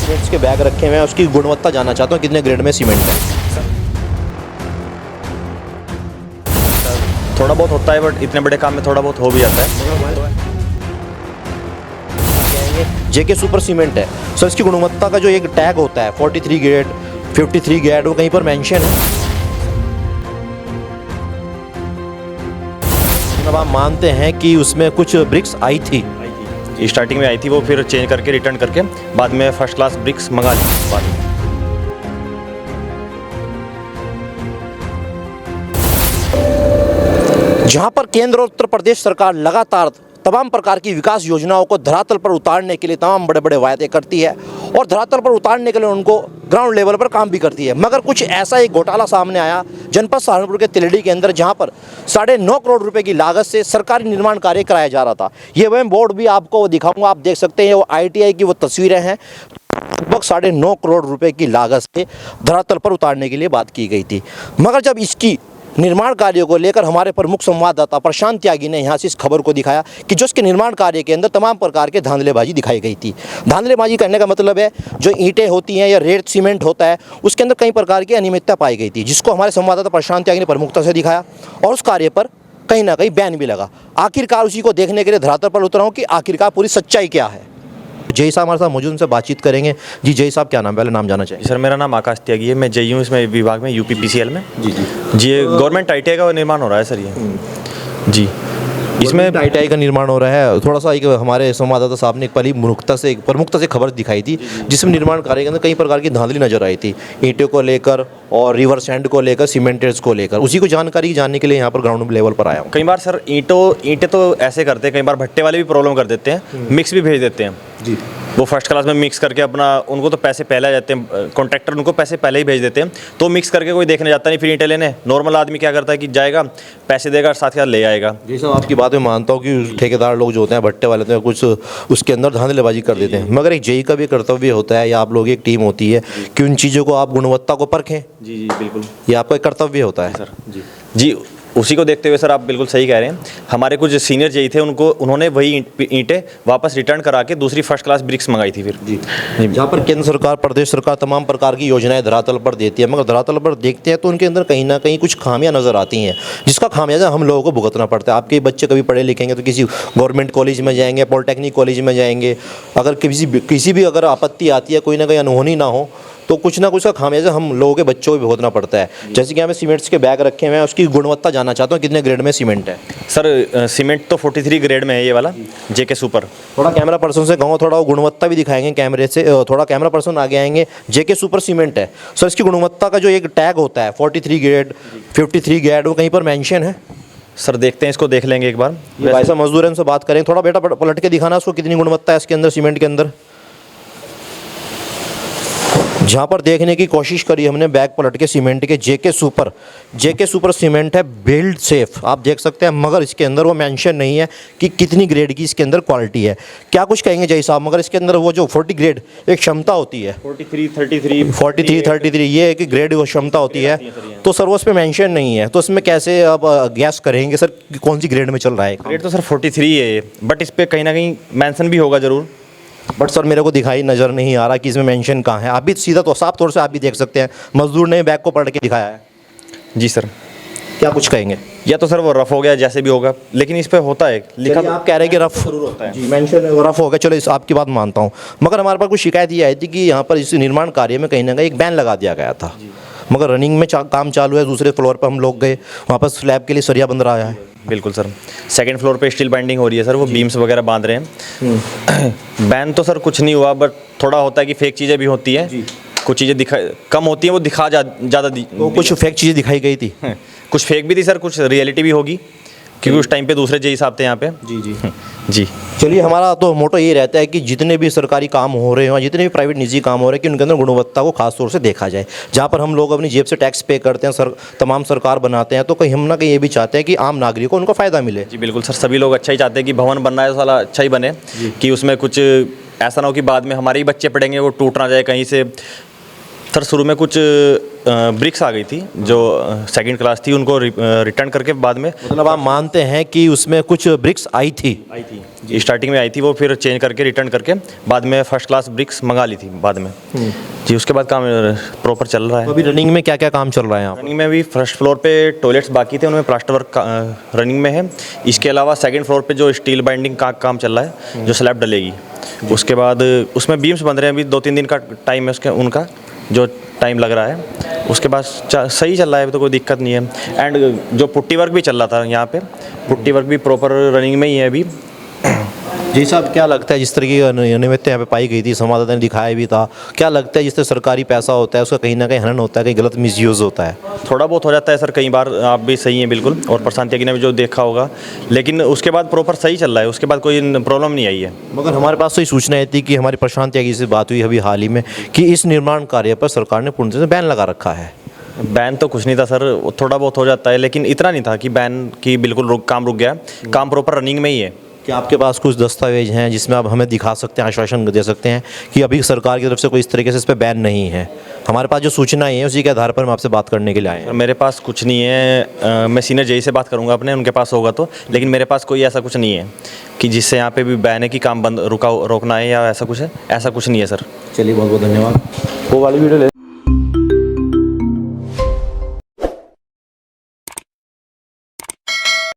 Cements के bag रखे हुए हैं, उसकी गुणवत्ता जानना चाहता हूँ कितने ग्रेड में सीमेंट है। थोड़ा बहुत होता है बट इतने बड़े काम में थोड़ा बहुत हो भी जाता है। जेके सुपर सीमेंट है सर, इसकी गुणवत्ता का जो एक टैग होता है 43 ग्रेड 53 ग्रेड वो कहीं पर मेंशन है। अब आप मानते हैं कि उसमें कुछ ब्रिक्स आई थी, स्टार्टिंग में आई थी, वो फिर चेंज करके रिटर्न करके बाद में फर्स्ट क्लास ब्रिक्स मंगा ली बाद में। जहां पर केंद्र और उत्तर प्रदेश सरकार लगातार तमाम प्रकार की विकास योजनाओं को धरातल पर उतारने के लिए तमाम बड़े बड़े वायदे करती है और धरातल पर उतारने के लिए उनको ग्राउंड लेवल पर काम भी करती है, मगर कुछ ऐसा एक घोटाला सामने आया जनपद सहारनपुर के तिलड़ी के अंदर, जहां पर 9.5 करोड़ रुपए की लागत से सरकारी निर्माण कार्य कराया जा रहा था। ये वह बोर्ड भी आपको दिखाऊंगा, आप देख सकते हैं वो ITI की वो तस्वीरें हैं। लगभग 9.5 करोड़ रुपए की लागत से धरातल पर उतारने के लिए बात की गई थी, मगर जब इसकी निर्माण कार्यों को लेकर हमारे प्रमुख संवाददाता प्रशांत त्यागी ने यहाँ से इस खबर को दिखाया कि जो इसके निर्माण कार्य के अंदर तमाम प्रकार के धांधलेबाजी दिखाई गई थी। धांधलेबाजी करने का मतलब है जो ईंटें होती हैं या रेड सीमेंट होता है उसके अंदर कई प्रकार की अनियमितता पाई गई थी, जिसको हमारे संवाददाता प्रशांत त्यागी ने प्रमुखता से दिखाया और उस कार्य पर कहीं ना कहीं बैन भी लगा। आखिरकार उसी को देखने के लिए धरातल पर उतरा हूँ कि आखिरकार पूरी सच्चाई क्या है। जय साहब हमारे साथ मौजूद, उनसे बातचीत करेंगे। जी जय साहब, क्या नाम, पहले नाम जाना चाहिए। सर मेरा नाम आकाश त्यागी है, मैं JEE हूँ इसमें विभाग में UPPCL में। जी ये गवर्नमेंट ITI का निर्माण हो रहा है सर ये। जी इसमें ITI का निर्माण हो रहा है। थोड़ा सा एक हमारे संवाददाता साहब ने एक प्रमुखता से खबर दिखाई थी जिसमें निर्माण कार्य के अंदर कई प्रकार की धांधली नजर आई थी, ईंटों को लेकर और रिवर सैंड को लेकर, सीमेंटेड्स को लेकर। उसी को जानकारी जानने के लिए यहाँ पर ग्राउंड लेवल पर आया हूँ। कई बार सर ईंटें तो ऐसे करते हैं, कई बार भट्टे वाले भी प्रॉब्लम कर देते हैं, मिक्स भी भेज देते हैं जी। वो फर्स्ट क्लास में मिक्स करके अपना, उनको तो पैसे पहले आ जाते हैं, कॉन्ट्रैक्टर उनको पैसे पहले ही भेज देते हैं, तो मिक्स करके कोई देखने जाता नहीं फिर ईंटें लेने। नॉर्मल आदमी क्या करता है कि जाएगा, पैसे देगा, साथ के साथ ले आएगा। जी साहब, आपकी बात मैं मानता हूँ कि ठेकेदार लोग जो होते हैं, भट्टे वाले होते हैं, कुछ उसके अंदर धांधलेबाजी कर देते हैं, मगर एक JEE का भी कर्तव्य होता है या आप लोग एक टीम होती है कि उन चीज़ों को आप गुणवत्ता को परखें। जी बिल्कुल, ये आपका एक कर्तव्य होता है सर। जी उसी को देखते हुए सर आप बिल्कुल सही कह रहे हैं। हमारे कुछ सीनियर JEE थे, उन्होंने वही ईंटें वापस रिटर्न करा के दूसरी फर्स्ट क्लास ब्रिक्स मंगाई थी फिर। जी जहाँ पर केंद्र सरकार, प्रदेश सरकार तमाम प्रकार की योजनाएं धरातल पर देती है, मगर धरातल पर देखते हैं तो उनके अंदर कहीं ना कहीं कुछ खामियां नज़र आती हैं, जिसका खामियाजा हम लोगों को भुगतना पड़ता है। आपके बच्चे कभी पढ़े लिखेंगे तो किसी गवर्नमेंट कॉलेज में जाएंगे, पॉलिटेक्निक कॉलेज में जाएंगे, अगर किसी भी अगर आपत्ति आती है, कोई ना कोई अनहोनी ना हो, तो कुछ ना कुछ का खामियाजा हम लोगों के बच्चों को भुगतना पड़ता है। जैसे कि हमें सीमेंट्स के बैग रखे हुए हैं, उसकी गुणवत्ता जानना चाहता हूँ कितने ग्रेड में सीमेंट है। सर सीमेंट तो 43 ग्रेड में है ये वाला, JK सुपर। थोड़ा कैमरा पर्सन से कहूँ, थोड़ा वो गुणवत्ता भी दिखाएंगे कैमरे से, थोड़ा कैमरा पर्सन आगे आएंगे। JK सुपर सीमेंट है सर, इसकी गुणवत्ता का जो एक टैग होता है 43 ग्रेड 53 ग्रेड वो कहीं पर मेंशन है। सर देखते हैं, इसको देख लेंगे एक बार। ये भाई साहब मजदूर हैं, उनसे बात करें। थोड़ा बेटा पलट के दिखाना उसको कितनी गुणवत्ता है इसके अंदर, सीमेंट के अंदर। जहाँ पर देखने की कोशिश करी हमने बैग पलट के सीमेंट के, JK सुपर सीमेंट है, बिल्ड सेफ, आप देख सकते हैं, मगर इसके अंदर वो मेंशन नहीं है कि कितनी ग्रेड की इसके अंदर क्वालिटी है। क्या कुछ कहेंगे जय साहब, मगर इसके अंदर वो जो 40 ग्रेड एक क्षमता होती है, 43 ये एक ग्रेड वो क्षमता होती है, तो सर वो उस पर मेंशन नहीं है, तो इसमें कैसे आप गैस करेंगे सर कि कौन सी ग्रेड में चल रहा है? ग्रेड तो सर 43 है, बट इस पर कहीं ना कहीं मेंशन भी होगा ज़रूर। बट सर मेरे को दिखाई नज़र नहीं आ रहा कि इसमें मेंशन कहाँ है। आप भी सीधा तो साफ तौर से आप भी देख सकते हैं, मजदूर ने बैग को पलट के दिखाया है। जी सर, क्या कुछ कहेंगे? या तो सर वो रफ हो गया, जैसे भी होगा, लेकिन इस पे होता है लिखा। आप कह रहे हैं कि रफ जरूर होता है जी, मेंशन रफ हो गया, चलो इस आपकी बात मानता हूँ, मगर हमारे पास कुछ शिकायत ये आई थी कि यहाँ पर इस निर्माण कार्य में कहीं ना कहीं एक बैन लगा दिया गया था, मगर रनिंग में काम चालू है। दूसरे फ्लोर पर हम लोग गए, वहाँ पर स्लैब के लिए सरिया बंध रहा है। बिल्कुल सर, सेकंड फ्लोर पे स्टील बाइंडिंग हो रही है सर, वो बीम्स वगैरह बांध रहे हैं। बैन तो सर कुछ नहीं हुआ, बट थोड़ा होता है कि फेक चीज़ें भी होती है, कुछ चीज़ें कम होती हैं, वो दिखा ज़्यादा तो कुछ फेक चीज़ें दिखाई गई थी, कुछ फेक भी थी सर, कुछ रियलिटी भी होगी, क्योंकि उस टाइम पे दूसरे JEE साहब थे यहाँ पे। जी चलिए, हमारा तो मोटो ये रहता है कि जितने भी सरकारी काम हो रहे हो, जितने भी प्राइवेट निजी काम हो रहे हैं, कि उनके अंदर गुणवत्ता को खास तौर से देखा जाए। जहाँ पर हम लोग अपनी जेब से टैक्स पे करते हैं, तमाम सरकार बनाते हैं, तो कहीं हम ना कहीं ये भी चाहते हैं कि आम नागरिक को उनको फ़ायदा मिले। जी बिल्कुल सर, सभी लोग अच्छा ही चाहते हैं कि भवन बनना है तो साला अच्छा ही बने, कि उसमें कुछ ऐसा ना हो कि बाद में हमारे ही बच्चे पढ़ेंगे वो टूट ना जाए कहीं से। सर शुरू में कुछ ब्रिक्स आ गई थी जो सेकंड क्लास थी, उनको रिटर्न करके बाद में मतलब आप मानते हैं कि उसमें कुछ ब्रिक्स आई थी स्टार्टिंग में आई थी, वो फिर चेंज करके रिटर्न करके बाद में फर्स्ट क्लास ब्रिक्स मंगा ली थी बाद में जी। उसके बाद काम प्रॉपर चल रहा है। तो अभी रनिंग में क्या क्या काम चल रहा है यहाँ? रनिंग में भी फर्स्ट फ्लोर पे टॉयलेट्स बाकी थे, उनमें प्लास्टर वर्क रनिंग में है। इसके अलावा सेकंड फ्लोर पे जो स्टील बाइंडिंग का काम चल रहा है, जो स्लैब डलेगी, उसके बाद उसमें बीम्स बन रहे हैं। अभी 2-3 दिन का टाइम है उसके, उनका जो टाइम लग रहा है। उसके बाद सही चल रहा है, अभी तो कोई दिक्कत नहीं है। एंड जो पुट्टी वर्क भी चल रहा था यहाँ पे, पुट्टी वर्क भी प्रॉपर रनिंग में ही है अभी। जी साहब, क्या लगता है जिस तरह की अनियमितता यहाँ पे पाई गई थी, संवाददाता ने दिखाया भी था, क्या लगता है जिस तरह सरकारी पैसा होता है उसका कहीं ना कहीं हनन होता है, कहीं गलत मिसयूज़ होता है? थोड़ा बहुत हो जाता है सर कई बार, आप भी सही हैं बिल्कुल, और प्रशांत त्यागी ने भी जो देखा होगा, लेकिन उसके बाद प्रॉपर सही चल रहा है, उसके बाद कोई प्रॉब्लम नहीं आई है। मगर हमारे पास तो ये सूचना आई थी कि हमारे प्रशांत त्यागी से बात हुई अभी हाल ही में कि इस निर्माण कार्य पर सरकार ने पूर्ण से बैन लगा रखा है। बैन तो कुछ नहीं था सर, थोड़ा बहुत हो जाता है, लेकिन इतना नहीं था कि बैन की बिल्कुल काम रुक गया। काम प्रॉपर रनिंग में ही है। क्या आपके पास कुछ दस्तावेज हैं जिसमें आप हमें दिखा सकते हैं, आश्वासन दे सकते हैं कि अभी सरकार की तरफ से कोई इस तरीके से इस पर बैन नहीं है? हमारे पास जो सूचनाएं हैं उसी के आधार पर हम आपसे बात करने के लिए आए हैं। मेरे पास कुछ नहीं है, मैं सीनियर जेई से बात करूंगा अपने, उनके पास होगा तो, लेकिन मेरे पास कोई ऐसा कुछ नहीं है कि जिससे यहाँ पे भी बैन है कि काम बंद रोकना है या ऐसा कुछ है, ऐसा कुछ नहीं है सर। चलिए, बहुत बहुत धन्यवाद। वो वाली वीडियो ले